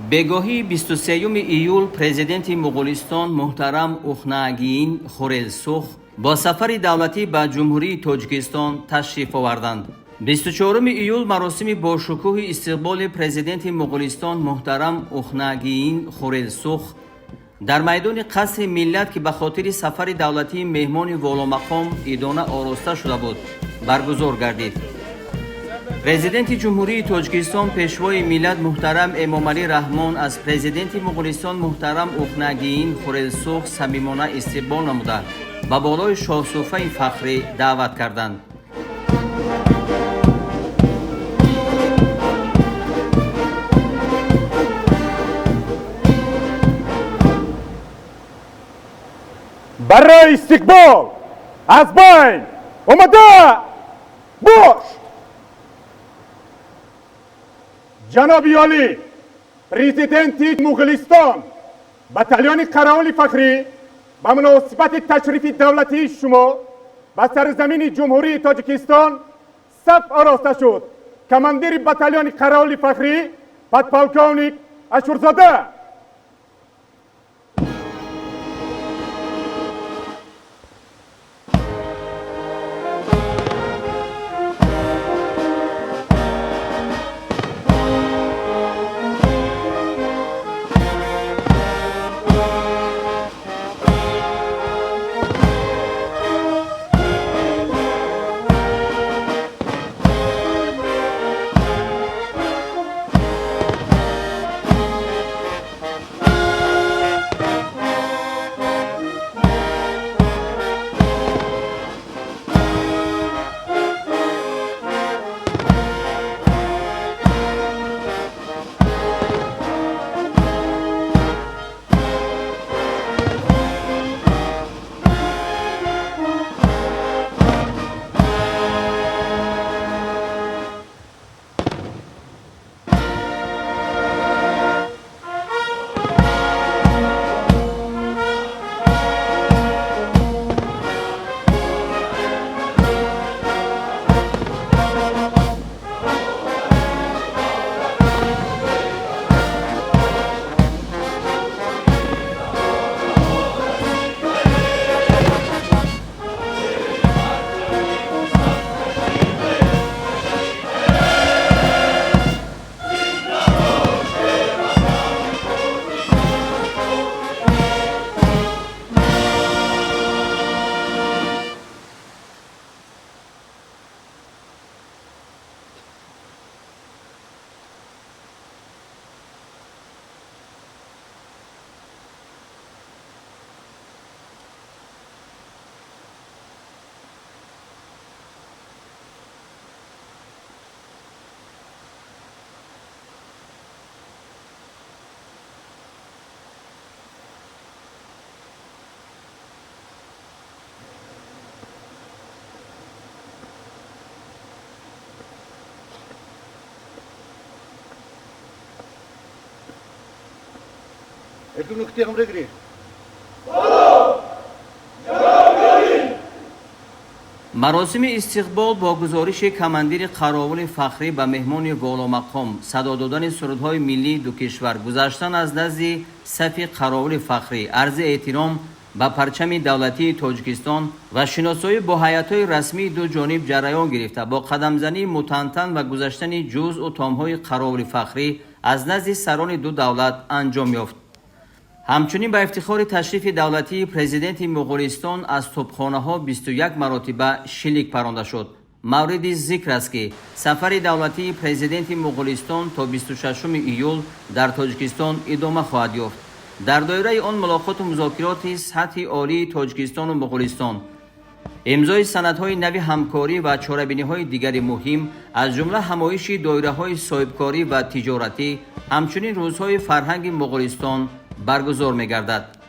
бегоҳии 23 июл президенти муғулистон муҳтарам ухнаагиин хурелсух бо сафари давлатӣ ба ҷумҳурии тоҷикистон ташриф оварданд. 24 июл маросими бошукӯҳи истиқболи президенти муғулистон муҳтарам ухнаагиин хурелсух дар майдони қасри миллат, ки ба хотири сафари давлатии меҳмони воломақом идона ороста шуда буд, баргузор гардид. президенти ҷумҳурии тоҷикистон пешвои миллат муҳтарам Эмомалӣ Раҳмон аз президенти муғулистон муҳтарам ухнаагиин хурелсух самимона истиқбол намуда ба болои шоҳсуфраи фахрӣ даъват карданд. برای استقبال از بین اومده باش. جناب عالی پرزیدنتی مغولستان بتالیون قراول فخری به مناسبت تشریف دولتی شما به سرزمین جمهوری تاجیکستان صف آراسته شد. کماندیر بتالیون قراول فخری پادپالکونیک اشورزاده. маросими истиқбол бо гузориши командири қаровули фахрӣ ба меҳмони воломақом, садо додани сурудҳои миллии ду кишвар, гузаштан аз назди сафи қаровули фахрӣ, арзи эҳтиром ба парчами давлатии Тоҷикистон ва шиносоӣ бо ҳайатҳои расмии ду ҷониб ҷараён гирифта, бо қадамзании мутантан ва гузаштани ҷузъу томҳои қаровули фахрӣ аз назди сарони ду давлат анҷом ёфт. ҳамчунин ба ифтихори ташрифи давлатии президенти муғулистон аз тӯбхонаҳо 21 маротиба шилик паронда шуд. мавриди зикр аст, ки сафари давлатии президенти муғулистон то 26 июл дар Тоҷикистон идома хоҳад ёфт. дар доираи он мулоқоту музокироти сатҳи олии Тоҷикистону Муғулистон, имзои санадҳои нави ҳамкорӣ ва чорабиниҳои дигари муҳим, аз ҷумла ҳамоиши доираҳои соҳибкорӣ ва тиҷоратӣ, ҳамчунин рӯзҳои фарҳанги Муғулистон баргузор мегардад.